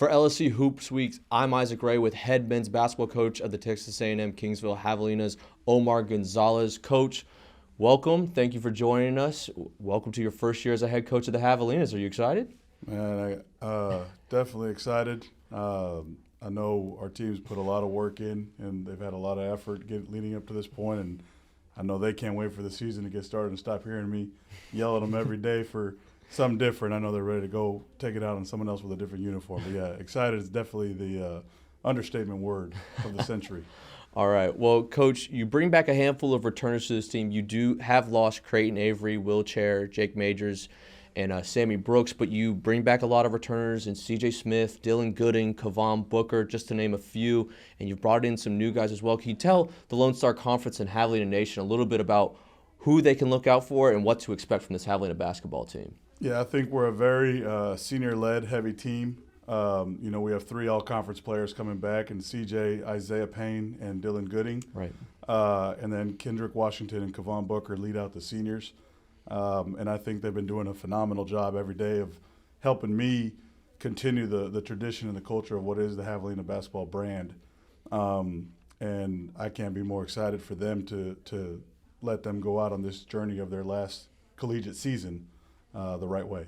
For LSC Hoops Week, I'm Isaac Ray with head men's basketball coach of the Texas A&M-Kingsville Javelinas, Omar Gonzalez. Coach, welcome. Thank you for joining us. Welcome to your first year as a head coach of the Javelinas. Are you excited? Man, definitely excited. I know our team's put a lot of work in, and they've had a lot of effort leading up to this point, and I know they can't wait for the season to get started and stop hearing me yell at them every day for something different. I know they're ready to go take it out on someone else with a different uniform. But, yeah, excited is definitely the understatement word of the century. All right. Well, Coach, you bring back a handful of returners to this team. You do have lost Creighton Avery, Will Chair, Jake Majors, and Sammy Brooks, but you bring back a lot of returners in C.J. Smith, Dylan Gooding, Kavam Booker, just to name a few, and you've brought in some new guys as well. Can you tell the Lone Star Conference and Javelina Nation a little bit about who they can look out for and what to expect from this Javelina basketball team? Yeah, I think we're a very senior-led, heavy team. We have 3 all-conference players coming back, and C.J., Isaiah Payne, and Dylan Gooding. Right. And then Kendrick Washington and Kavam Booker lead out the seniors. And I think they've been doing a phenomenal job every day of helping me continue the tradition and the culture of what is the Javelina basketball brand. And I can't be more excited for them to let them go out on this journey of their last collegiate season the right way.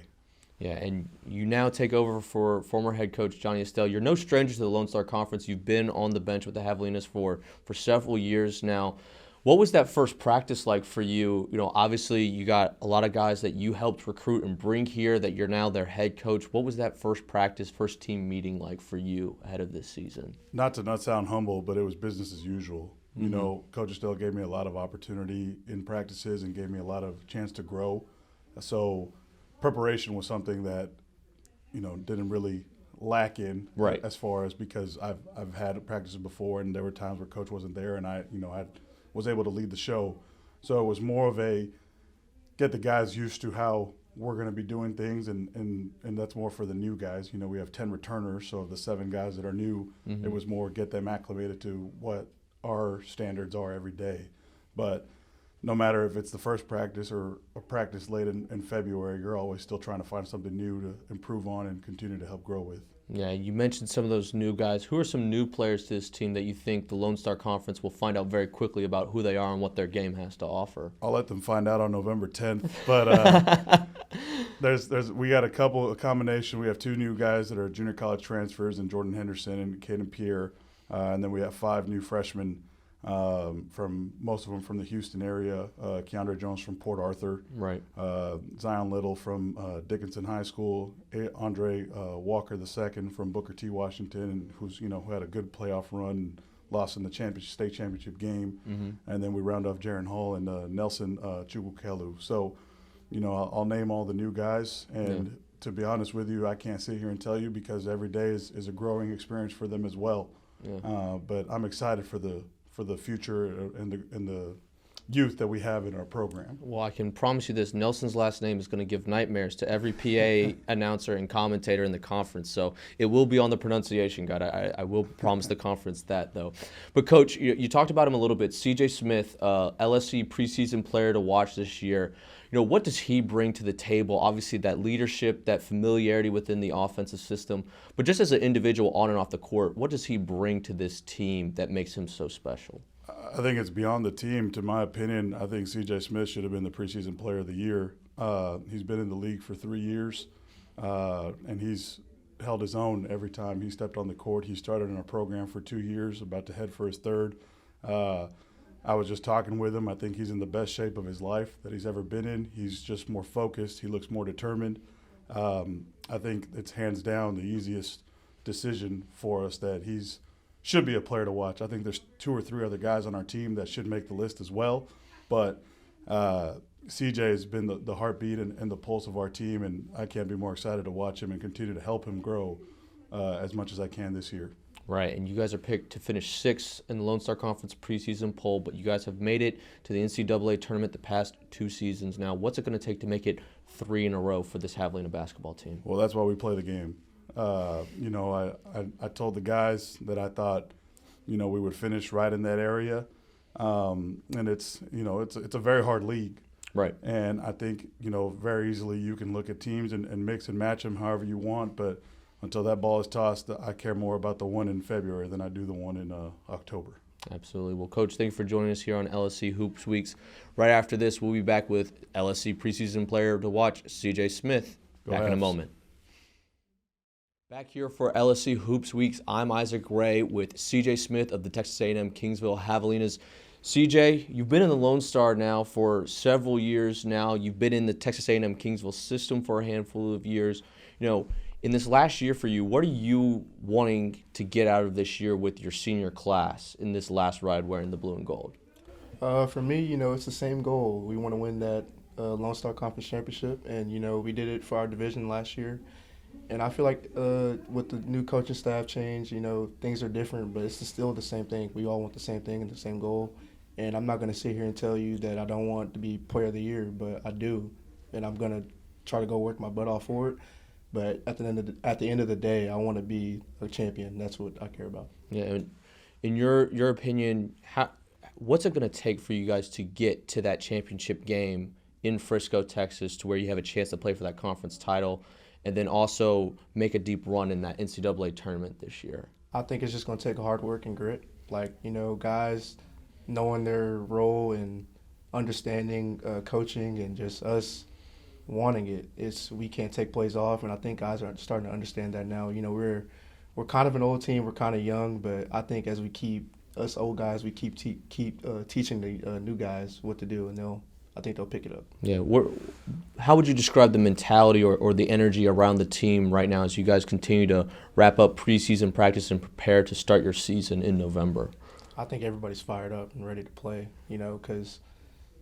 Yeah, and you now take over for former head coach Johnny Estelle. You're no stranger to the Lone Star Conference. You've been on the bench with the Javelinas for several years now. What was that first practice like for you? You know, obviously you got a lot of guys that you helped recruit and bring here that you're now their head coach. What was that first practice, first team meeting like for you ahead of this season? Not to sound humble, but it was business as usual. Mm-hmm. You know, Coach Estelle gave me a lot of opportunity in practices and gave me a lot of chance to grow. So preparation was something that, didn't really lack in, right, as far as, because I've had practices before and there were times where Coach wasn't there and I was able to lead the show. So it was more of a get the guys used to how we're going to be doing things, and that's more for the new guys. We have 10 returners, so of the 7 guys that are new, It was more get them acclimated to what our standards are every day. But no matter if it's the first practice or a practice late in February, you're always still trying to find something new to improve on and continue to help grow with. Yeah, you mentioned some of those new guys. Who are some new players to this team that you think the Lone Star Conference will find out very quickly about who they are and what their game has to offer? I'll let them find out on November 10th. But we got a combination. We have 2 new guys that are junior college transfers, in Jordan Henderson and Caden Pierre. And then we have 5 new freshmen, from most of them from the Houston area. Keandre Jones from Port Arthur, right? Zion Little from Dickinson High School, Andre Walker II from Booker T. Washington, who had a good playoff run and lost in the state championship game. And then we round off Jaron Hall and Nelson Chukwukelu. So, I'll name all the new guys, and to be honest with you, I can't sit here and tell you because every day is a growing experience for them as well. But I'm excited for the future and the youth that we have in our program. Well, I can promise you this, Nelson's last name is going to give nightmares to every PA announcer and commentator in the conference, so it will be on the pronunciation guide. I will promise the conference that, though. But, Coach, you talked about him a little bit. C.J. Smith, LSC preseason player to watch this year. What does he bring to the table? Obviously, that leadership, that familiarity within the offensive system. But just as an individual on and off the court, what does he bring to this team that makes him so special? I think it's beyond the team. To my opinion, I think C.J. Smith should have been the preseason player of the year. He's been in the league for 3 years, and he's held his own every time he stepped on the court. He started in our program for 2 years, about to head for his 3rd. I was just talking with him. I think he's in the best shape of his life that he's ever been in. He's just more focused. He looks more determined. I think it's hands down the easiest decision for us that should be a player to watch. I think there's 2 or 3 other guys on our team that should make the list as well. But CJ has been the heartbeat and the pulse of our team, and I can't be more excited to watch him and continue to help him grow as much as I can this year. Right, and you guys are picked to finish 6th in the Lone Star Conference preseason poll, but you guys have made it to the NCAA tournament the past 2 seasons now. What's it going to take to make it 3 in a row for this Javelina basketball team? Well, that's why we play the game. I told the guys that I thought, we would finish right in that area, and it's a very hard league. Right. And I think, very easily you can look at teams and mix and match them however you want, but until that ball is tossed, I care more about the one in February than I do the one in October. Absolutely. Well, Coach, thank you for joining us here on LSC Hoops Weeks. Right after this, we'll be back with LSC preseason player to watch, CJ Smith. Back in a moment. Back here for LSC Hoops Weeks, I'm Isaac Ray with CJ Smith of the Texas A&M-Kingsville Javelinas. CJ, you've been in the Lone Star now for several years now. You've been in the Texas A&M-Kingsville system for a handful of years. In this last year for you, what are you wanting to get out of this year with your senior class in this last ride wearing the blue and gold? For me, it's the same goal. We want to win that Lone Star Conference Championship, and, we did it for our division last year. And I feel like with the new coaching staff change, things are different, but it's still the same thing. We all want the same thing and the same goal. And I'm not going to sit here and tell you that I don't want to be player of the year, but I do. And I'm going to try to go work my butt off for it. But at the end of the day, I want to be a champion. That's what I care about. Yeah, and in your opinion, what's it going to take for you guys to get to that championship game in Frisco, Texas, to where you have a chance to play for that conference title, and then also make a deep run in that NCAA tournament this year? I think it's just going to take hard work and grit. Guys knowing their role and understanding coaching, and just us wanting it. We can't take plays off, and I think guys are starting to understand that now. We're kind of an old team, we're kind of young, but I think as we keep us old guys, we keep teaching the new guys what to do, and I think they'll pick it up. Yeah, how would you describe the mentality or the energy around the team right now as you guys continue to wrap up preseason practice and prepare to start your season in November? I think everybody's fired up and ready to play, because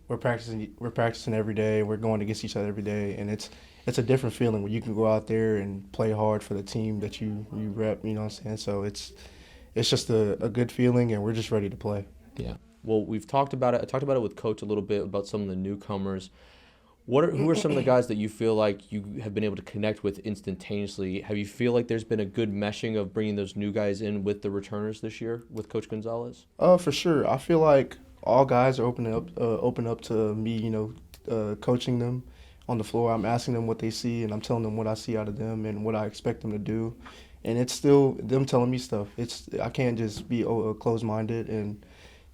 we're practicing every day. We're going against each other every day, and it's a different feeling when you can go out there and play hard for the team that you rep. You know what I'm saying? So it's just a good feeling, and we're just ready to play. Yeah. Well, we've talked about it. I talked about it with Coach a little bit about some of the newcomers. Who are some of the guys that you feel like you have been able to connect with instantaneously? Have you feel like there's been a good meshing of bringing those new guys in with the returners this year with Coach Gonzalez? For sure. I feel like all guys are open up to me, coaching them on the floor. I'm asking them what they see, and I'm telling them what I see out of them and what I expect them to do. And it's still them telling me stuff. I can't just be closed-minded, and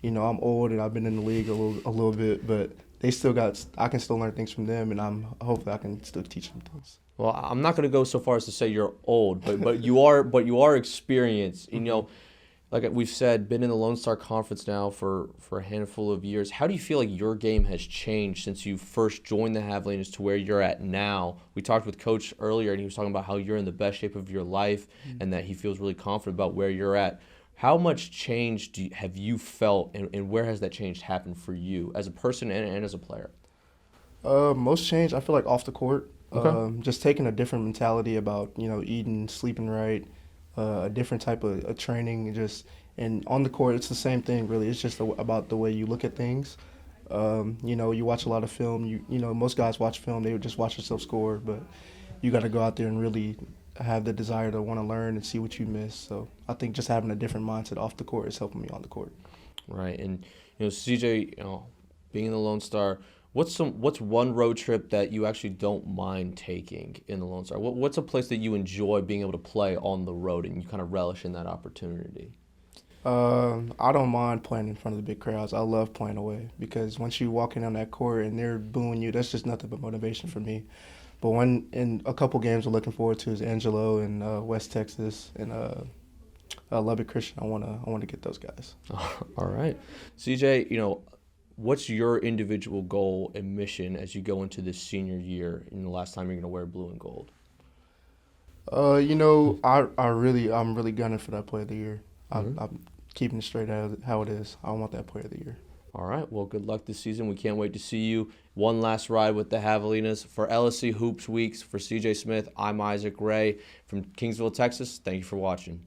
I'm old and I've been in the league a little bit, but I can still learn things from them, and hopefully I can still teach them things. Well, I'm not going to go so far as to say you're old, but you are experienced. Like we've said, been in the Lone Star Conference now for a handful of years. How do you feel like your game has changed since you first joined the Javelinas to where you're at now? We talked with Coach earlier, and he was talking about how you're in the best shape of your life and that he feels really confident about where you're at. How much change have you felt, and where has that change happened for you as a person and as a player? Most change, I feel like off the court. Okay. Just taking a different mentality about, eating, sleeping right, a different type of training, and on the court it's the same thing really. It's just about the way you look at things. You watch a lot of film. Most guys watch film, they would just watch themselves score, but you got to go out there and really have the desire to want to learn and see what you miss. So I think just having a different mindset off the court is helping me on the court. Right, and CJ, being in the Lone Star, what's one road trip that you actually don't mind taking in the Lone Star? What's a place that you enjoy being able to play on the road and you kind of relish in that opportunity? I don't mind playing in front of the big crowds. I love playing away, because once you walk in on that court and they're booing you, that's just nothing but motivation for me. But in a couple games we're looking forward to is Angelo and West Texas and Lubbock Christian. I want to get those guys. All right, CJ. What's your individual goal and mission as you go into this senior year and the last time you're going to wear blue and gold? I'm really gunning for that player of the year. Mm-hmm. I'm keeping it straight how it is. I want that player of the year. All right. Well, good luck this season. We can't wait to see you. One last ride with the Javelinas. For LSC Hoops Weeks, for CJ Smith, I'm Isaac Ray from Kingsville, Texas. Thank you for watching.